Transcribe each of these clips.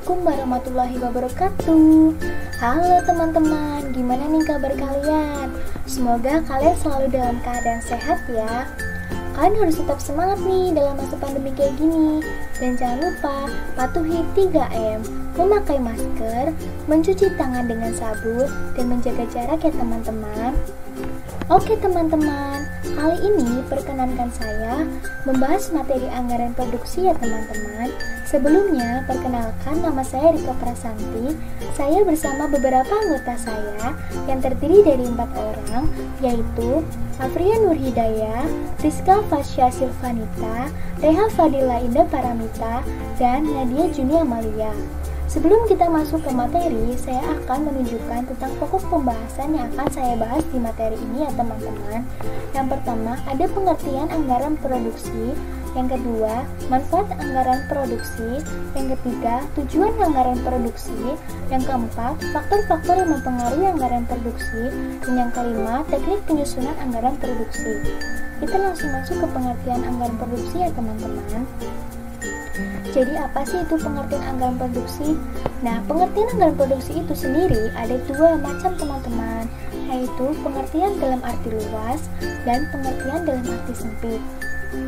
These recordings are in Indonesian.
Assalamualaikum warahmatullahi wabarakatuh. Halo teman-teman, gimana nih kabar kalian? Semoga kalian selalu dalam keadaan sehat ya. Kalian harus tetap semangat nih dalam masa pandemi kayak gini. Dan jangan lupa patuhi 3M, memakai masker, mencuci tangan dengan sabun, dan menjaga jarak ya teman-teman. Oke teman-teman, kali ini perkenankan saya membahas materi anggaran produksi ya teman-teman. Sebelumnya, perkenalkan nama saya Rika Prasanti. Saya bersama beberapa anggota saya yang terdiri dari 4 orang, yaitu Afria Nurhidayah, Rizka Fasya Silvanita, Reha Fadila Indah Paramita, dan Nadia Juni Amalia. Sebelum kita masuk ke materi, saya akan menunjukkan tentang pokok pembahasan yang akan saya bahas di materi ini ya teman-teman. Yang pertama, ada pengertian anggaran produksi. Yang kedua, manfaat anggaran produksi. Yang ketiga, tujuan anggaran produksi. Yang keempat, faktor-faktor yang mempengaruhi anggaran produksi. Dan yang kelima, teknik penyusunan anggaran produksi. Kita langsung masuk ke pengertian anggaran produksi ya teman-teman. Jadi apa sih itu pengertian anggaran produksi? Nah, pengertian anggaran produksi itu sendiri ada 2 macam teman-teman, yaitu pengertian dalam arti luas dan pengertian dalam arti sempit.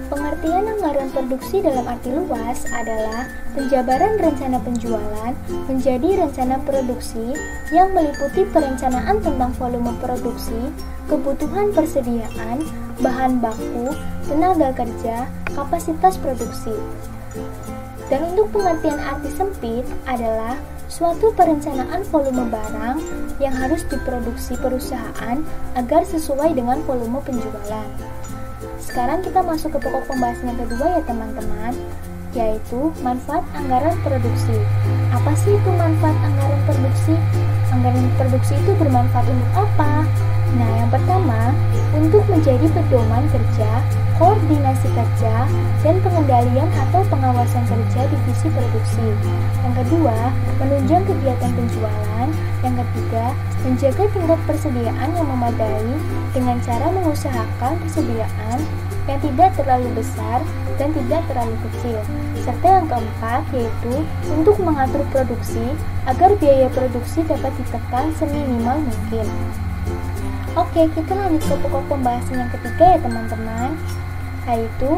Pengertian anggaran produksi dalam arti luas adalah penjabaran rencana penjualan menjadi rencana produksi yang meliputi perencanaan tentang volume produksi, kebutuhan persediaan, bahan baku, tenaga kerja, kapasitas produksi. Dan untuk pengertian arti sempit adalah suatu perencanaan volume barang yang harus diproduksi perusahaan agar sesuai dengan volume penjualan. Sekarang kita masuk ke pokok pembahasan yang kedua ya teman-teman, yaitu manfaat anggaran produksi. Apa sih itu manfaat anggaran produksi? Anggaran produksi itu bermanfaat untuk apa? Nah, yang pertama, untuk menjadi pedoman kerja, koordinasi kerja, dan pengendalian atau pengawasan kerja divisi produksi. Yang kedua, menunjang kegiatan penjualan. Yang ketiga, menjaga tingkat persediaan yang memadai dengan cara mengusahakan persediaan yang tidak terlalu besar dan tidak terlalu kecil. Serta yang keempat, yaitu untuk mengatur produksi agar biaya produksi dapat ditekan seminimal mungkin. Oke, kita lanjut ke pokok pembahasan yang ketiga ya teman-teman, yaitu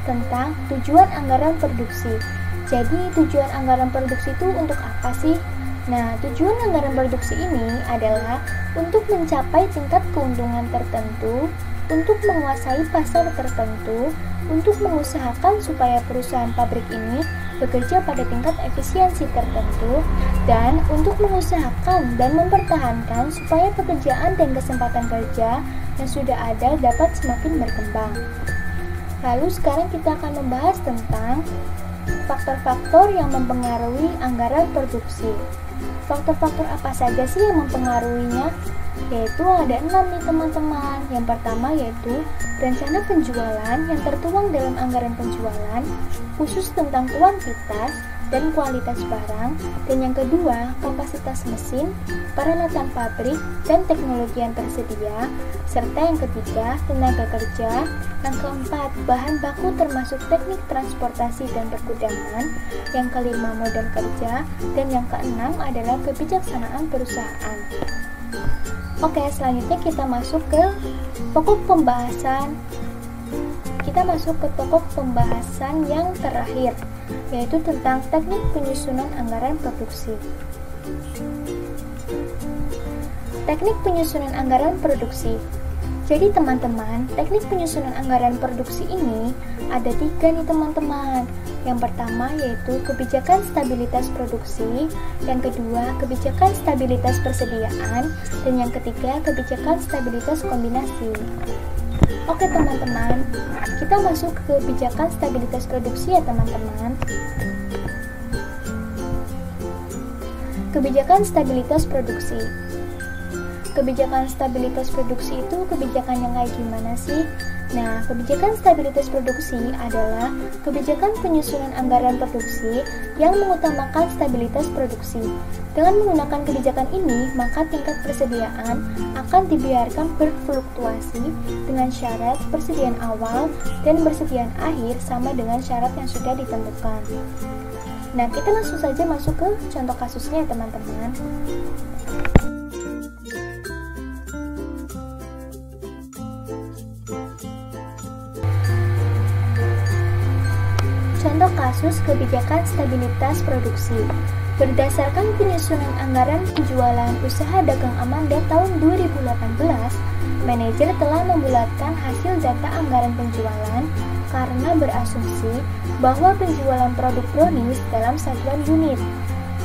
tentang tujuan anggaran produksi. Jadi tujuan anggaran produksi itu untuk apa sih? Nah, tujuan anggaran produksi ini adalah untuk mencapai tingkat keuntungan tertentu, untuk menguasai pasar tertentu, untuk mengusahakan supaya perusahaan pabrik ini bekerja pada tingkat efisiensi tertentu, dan untuk mengusahakan dan mempertahankan supaya pekerjaan dan kesempatan kerja yang sudah ada dapat semakin berkembang. Lalu sekarang kita akan membahas tentang faktor-faktor yang mempengaruhi anggaran produksi. Faktor-faktor apa saja sih yang mempengaruhinya? Yaitu ada 6 nih teman-teman. Yang pertama yaitu rencana penjualan yang tertuang dalam anggaran penjualan, khusus tentang kuantitas dan kualitas barang. Dan yang kedua, kapasitas mesin, peralatan pabrik, dan teknologi yang tersedia. Serta yang ketiga, tenaga kerja. Yang keempat, bahan baku termasuk teknik transportasi dan pergudangan. Yang kelima, modal kerja. Dan yang keenam adalah kebijaksanaan perusahaan. Oke, selanjutnya kita masuk ke pokok pembahasan. Kita masuk ke pokok pembahasan yang terakhir, yaitu tentang teknik penyusunan anggaran produksi. Teknik penyusunan anggaran produksi. Jadi teman-teman, teknik penyusunan anggaran produksi ini ada 3 nih teman-teman. Yang pertama yaitu kebijakan stabilitas produksi, yang kedua kebijakan stabilitas persediaan, dan yang ketiga kebijakan stabilitas kombinasi. Oke teman-teman, kita masuk ke kebijakan stabilitas produksi ya teman-teman. Kebijakan stabilitas produksi. Kebijakan stabilitas produksi itu kebijakan yang kayak gimana sih? Nah, kebijakan stabilitas produksi adalah kebijakan penyusunan anggaran produksi yang mengutamakan stabilitas produksi. Dengan menggunakan kebijakan ini, maka tingkat persediaan akan dibiarkan berfluktuasi dengan syarat persediaan awal dan persediaan akhir sama dengan syarat yang sudah ditentukan. Nah, kita langsung saja masuk ke contoh kasusnya ya teman-teman. Contoh kasus kebijakan stabilitas produksi. Berdasarkan penyusunan anggaran penjualan usaha dagang Amanda tahun 2018, manajer telah membulatkan hasil data anggaran penjualan karena berasumsi bahwa penjualan produk brownies dalam satuan unit.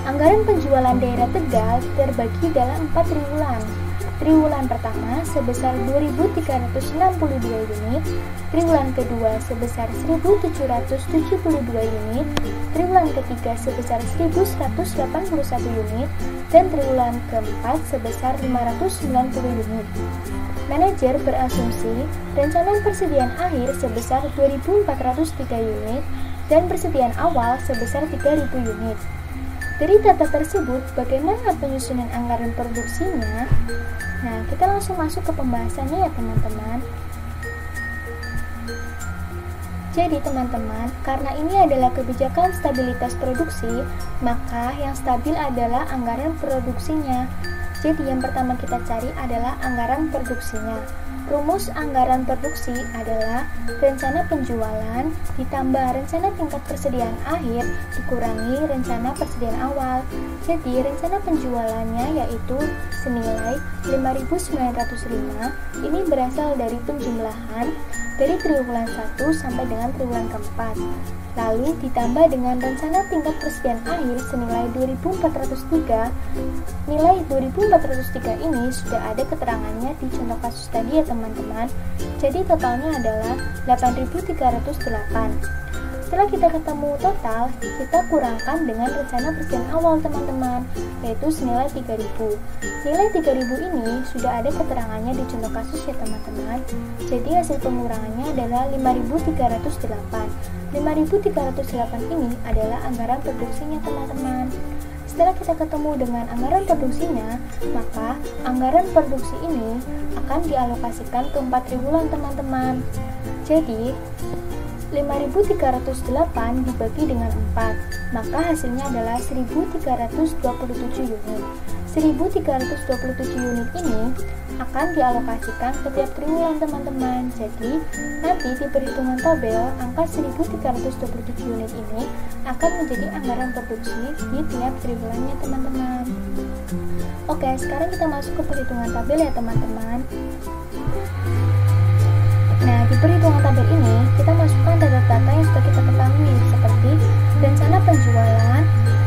Anggaran penjualan daerah Tegal terbagi dalam 4 triwulan. Triwulan pertama sebesar 2.362 unit, triwulan kedua sebesar 1.772 unit, triwulan ketiga sebesar 1.181 unit, dan triwulan keempat sebesar 590 unit. Manajer berasumsi rencana persediaan akhir sebesar 2.403 unit dan persediaan awal sebesar 3.000 unit. Dari data tersebut, bagaimana penyusunan anggaran produksinya? Nah, kita langsung masuk ke pembahasannya ya teman-teman. Jadi teman-teman, karena ini adalah kebijakan stabilitas produksi, maka yang stabil adalah anggaran produksinya. Jadi yang pertama kita cari adalah anggaran produksinya. Rumus anggaran produksi adalah rencana penjualan ditambah rencana tingkat persediaan akhir dikurangi rencana persediaan awal. Jadi rencana penjualannya yaitu senilai 5.905. Ini berasal dari penjumlahan dari triwulan 1 sampai dengan triwulan keempat. Lalu ditambah dengan rencana tingkat persediaan akhir senilai 2.403. Nilai 2.403 ini sudah ada keterangannya di contoh kasus tadi ya teman-teman. Jadi totalnya adalah 8.308. Setelah kita ketemu total, kita kurangkan dengan rencana persediaan awal teman-teman, yaitu senilai 3.000. Nilai 3.000 ini sudah ada keterangannya di contoh kasus ya teman-teman. Jadi hasil pengurangannya adalah 5.308. 5.308 ini adalah anggaran produksinya teman-teman. Setelah kita ketemu dengan anggaran produksinya, maka anggaran produksi ini akan dialokasikan ke 4 triwulan teman-teman. Jadi 5.308 dibagi dengan 4, maka hasilnya adalah 1.327 unit. 1.327 unit ini akan dialokasikan ke tiap triwulan teman-teman. Jadi nanti di perhitungan tabel angka 1.327 unit ini akan menjadi anggaran produksi di tiap triwulannya teman-teman. Oke, sekarang kita masuk ke perhitungan tabel ya teman-teman. Nah, di perhitungan tabel ini kita masukkan data-data yang sudah kita ketahui seperti rencana penjualan,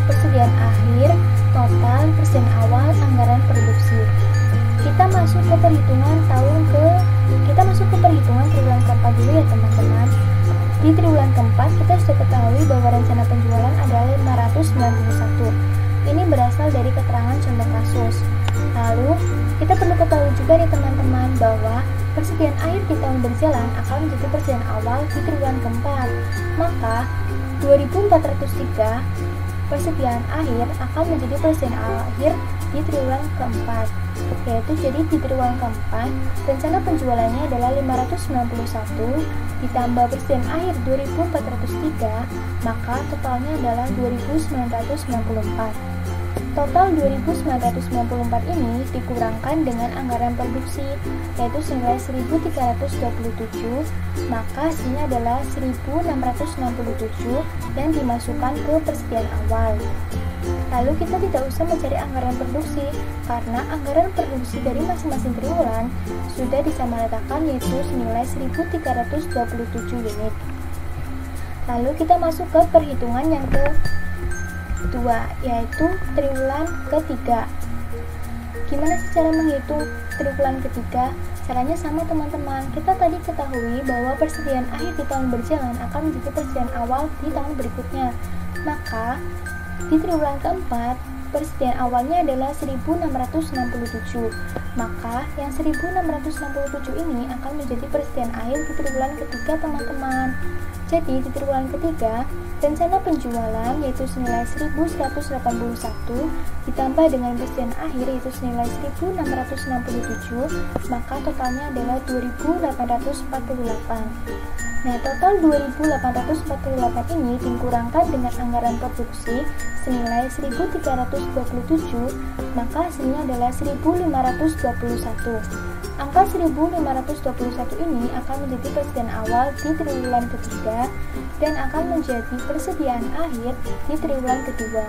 persediaan akhir, total, persediaan awal, anggaran produksi. Kita masuk ke perhitungan triwulan keempat dulu ya teman-teman. Di triwulan keempat kita sudah ketahui bahwa rencana penjualan adalah 591. Ini berasal dari keterangan contoh kasus. Lalu kita perlu ketahui juga nih teman-teman bahwa persediaan akhir di tahun berjalan akan menjadi persediaan awal di triwulan keempat. Maka 2.403 persediaan akhir akan menjadi persediaan akhir di triwulan keempat. Yaitu jadi di triwulan keempat rencana penjualannya adalah 591 ditambah persediaan akhir 2.403, maka totalnya adalah 2.994. Total 2.994 ini dikurangkan dengan anggaran produksi, yaitu senilai 1.327, maka hasilnya adalah 1.667 yang dimasukkan ke persediaan awal. Lalu kita tidak usah mencari anggaran produksi, karena anggaran produksi dari masing-masing triwulan sudah disamaratakan yaitu senilai 1.327 unit. Lalu kita masuk ke perhitungan yang kedua, yaitu triwulan ketiga. Gimana sih cara menghitung triwulan ketiga? Caranya sama teman-teman. Kita tadi ketahui bahwa persediaan akhir di tahun berjalan akan menjadi persediaan awal di tahun berikutnya. Maka di triwulan keempat persediaan awalnya adalah 1.667. Maka yang 1.667 ini akan menjadi persediaan akhir di triwulan ketiga teman-teman. Jadi di triwulan ketiga rencana penjualan yaitu senilai 1.181 ditambah dengan persediaan akhir yaitu senilai 1.667, maka totalnya adalah 2.848. Nah, total 2.848 ini dikurangkan dengan anggaran produksi senilai 1.327, maka hasilnya adalah 1.521. Angka 1.521 ini akan menjadi persediaan awal di triwulan ketiga dan akan menjadi persediaan akhir di triwulan kedua.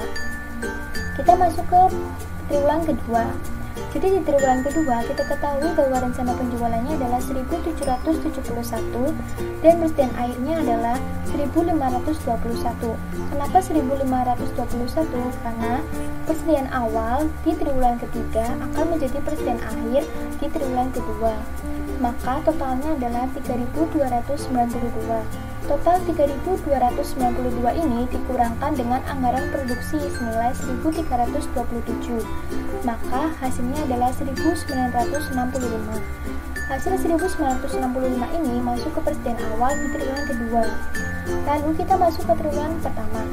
Kita masuk ke triwulan kedua. Jadi di triwulan kedua kita ketahui bahwa rencana penjualannya adalah 1.771 dan persediaan akhirnya adalah 1.521. Kenapa 1.521? Karena persediaan awal di triwulan ketiga akan menjadi persediaan akhir di triwulan kedua. Maka totalnya adalah 3.292. Total 3.292 ini dikurangkan dengan anggaran produksi senilai 1.327. Maka hasilnya adalah 1.965. Hasil 1.965 ini masuk ke persediaan awal di triwulan kedua. Lalu kita masuk ke triwulan pertama.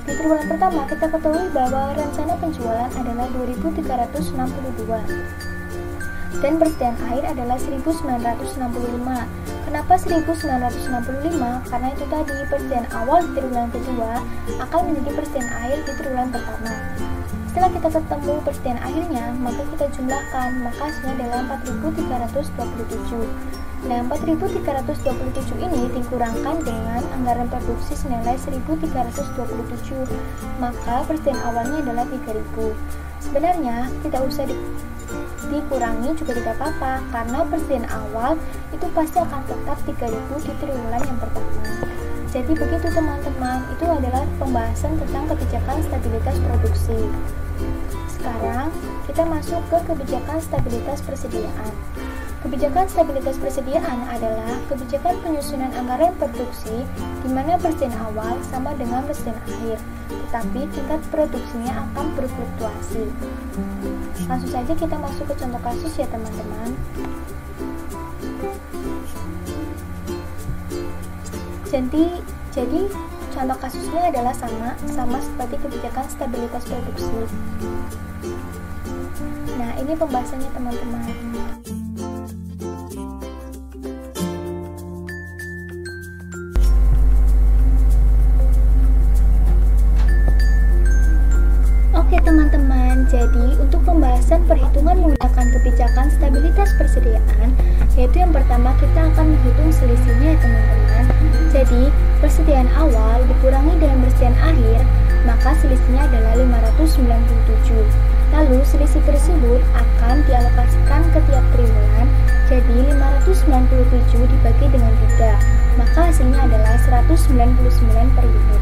Di triwulan pertama kita ketahui bahwa rencana penjualan adalah 2.362 dan persediaan akhir adalah 1.965. Kenapa 1.965? Karena itu tadi persediaan awal di triwulan kedua akan menjadi persediaan akhir di triwulan pertama. Setelah kita ketemu persediaan akhirnya, maka kita jumlahkan, maka hasilnya adalah 4.327. Nah, 4.327 ini dikurangkan dengan anggaran produksi senilai 1.327, maka persediaan awalnya adalah 3.000. Sebenarnya tidak usah dikurangi juga tidak apa-apa, karena persediaan awal itu pasti akan tetap 3.000 di triwulan yang pertama. Jadi begitu teman-teman, itu adalah pembahasan tentang kebijakan stabilitas produksi. Sekarang kita masuk ke kebijakan stabilitas persediaan. Kebijakan stabilitas persediaan adalah kebijakan penyusunan anggaran produksi di mana persediaan awal sama dengan persediaan akhir, tetapi tingkat produksinya akan berfluktuasi. Langsung saja kita masuk ke contoh kasus ya teman-teman. Jadi contoh kasusnya adalah sama seperti kebijakan stabilitas produksi. Nah, ini pembahasannya teman-teman. Oke teman-teman, jadi untuk pembahasan perhitungan menggunakan kebijakan stabilitas persediaan, yaitu yang pertama kita akan menghitung selisihnya ya teman-teman. Jadi persediaan awal dikurangi dengan persediaan akhir, maka selisihnya adalah 597. Lalu selisih tersebut akan dialokasikan ke tiap triwulan, jadi 597 dibagi dengan 3, maka hasilnya adalah 199 per unit.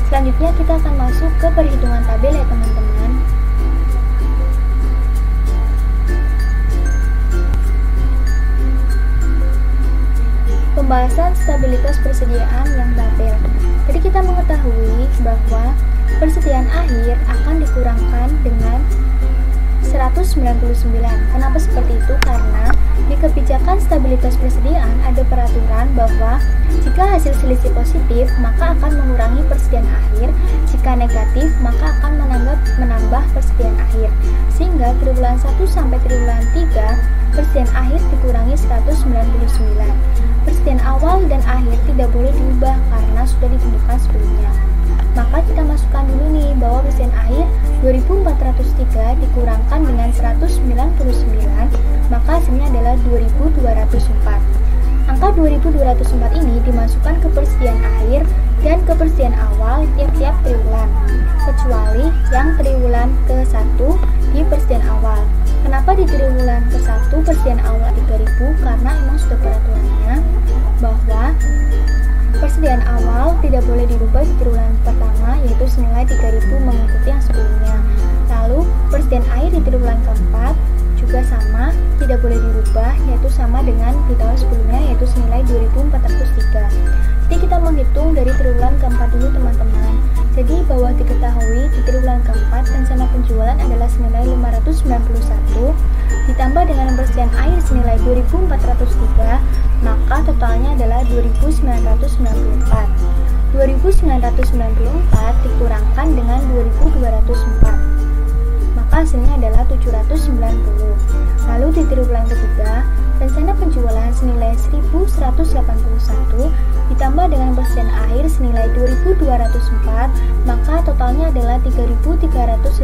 Selanjutnya kita akan masuk ke perhitungan tabel ya teman-teman. Pembahasan stabilitas persediaan yang tabel. Jadi kita mengetahui bahwa persediaan akhir akan dikurangkan dengan 199. Kenapa seperti itu? Karena di kebijakan stabilitas persediaan ada peraturan bahwa jika hasil selisih positif maka akan mengurangi persediaan akhir, jika negatif maka akan menambah persediaan akhir. Sehingga triwulan 1 sampai triwulan 3 persediaan akhir dikurangi 199. Persediaan awal dan akhir tidak boleh diubah karena sudah ditentukan sebelumnya. Maka kita masukkan dulu nih bahwa persediaan akhir 2403 dikurangkan dengan 199, maka hasilnya adalah 2204. Angka 2204 ini dimasukkan ke persediaan akhir dan ke persediaan awal tiap-tiap triwulan, kecuali yang triwulan ke-1 di persediaan awal. Kenapa di triwulan ke-1 persediaan awal 3000? Karena memang sudah peraturannya bahwa persediaan awal tidak boleh dirubah di triwulan pertama, yaitu senilai 3.000 mengikuti yang sebelumnya. Lalu persediaan akhir di triwulan keempat juga sama, tidak boleh dirubah, yaitu sama dengan di tahun sebelumnya, yaitu senilai 2.403. Jadi kita menghitung dari triwulan keempat dulu teman-teman. Jadi bahwa diketahui di triwulan keempat rencana penjualan adalah senilai 591 ditambah dengan persediaan air senilai 2.403, maka totalnya adalah 2.994. 2.994 dikurangkan dengan 2.204, maka hasilnya adalah Lalu di triwulan ketiga, rencana penjualan senilai 1.181 ditambah dengan persediaan air senilai 2.204, maka totalnya adalah 3.385.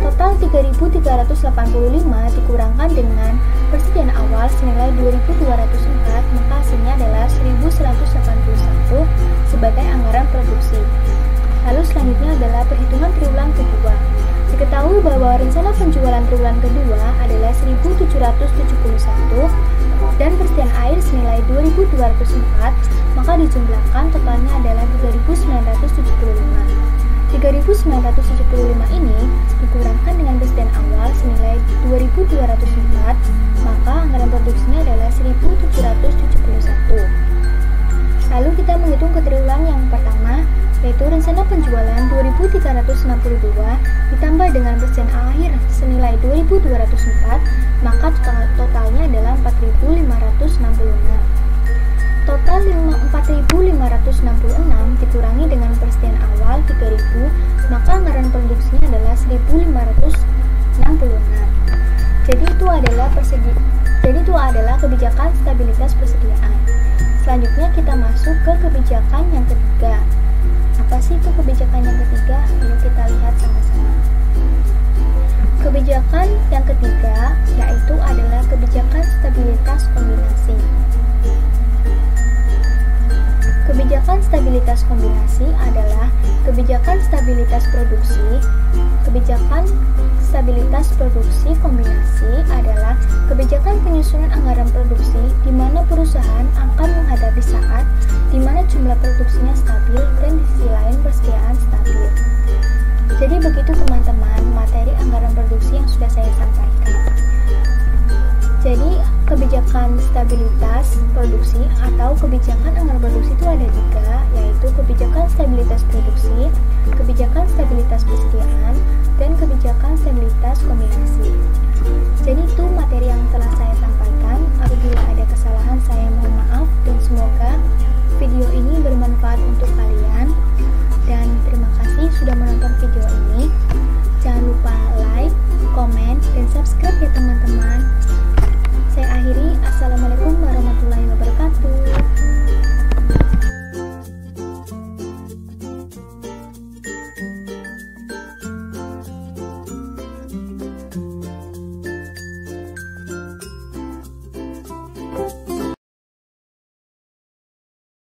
Total 3.385 dikurangkan dengan persediaan awal senilai 2.204, maka hasilnya adalah 1.181 sebagai anggaran produksi. Lalu selanjutnya adalah perhitungan triwulan kedua. Diketahui bahwa rencana penjualan triwulan kedua adalah 1.771 dan persediaan air senilai 2.204, maka dijumlahkan totalnya adalah 3.975. 3.975 ini dikurangkan dengan persediaan awal senilai 2.204, maka anggaran produksinya adalah 1.771. Lalu kita menghitung ke triwulan yang pertama, yaitu rencana penjualan 2.362 ditambah dengan persediaan air senilai 2.204, maka totalnya adalah 4.566. Total 4.566 dikurangi dengan persediaan awal 3.000, maka anggaran produksinya adalah 1.566. Jadi itu adalah kebijakan stabilitas persediaan. Selanjutnya kita masuk ke kebijakan yang ketiga. Apa sih itu kebijakan yang ketiga? Yuk kita lihat sama-sama. Kebijakan yang ketiga yaitu adalah kebijakan stabilitas kombinasi. Kebijakan stabilitas kombinasi adalah kebijakan stabilitas produksi. Kebijakan stabilitas produksi kombinasi adalah kebijakan penyusunan anggaran produksi di mana perusahaan akan menghadapi saat di mana jumlah produksinya stabil dan di sisi lain persediaan stabil. Jadi begitu teman-teman materi anggaran produksi yang sudah saya sampaikan. Jadi kebijakan stabilitas produksi atau kebijakan anggaran produksi itu ada tiga, yaitu kebijakan stabilitas produksi, kebijakan stabilitas persediaan,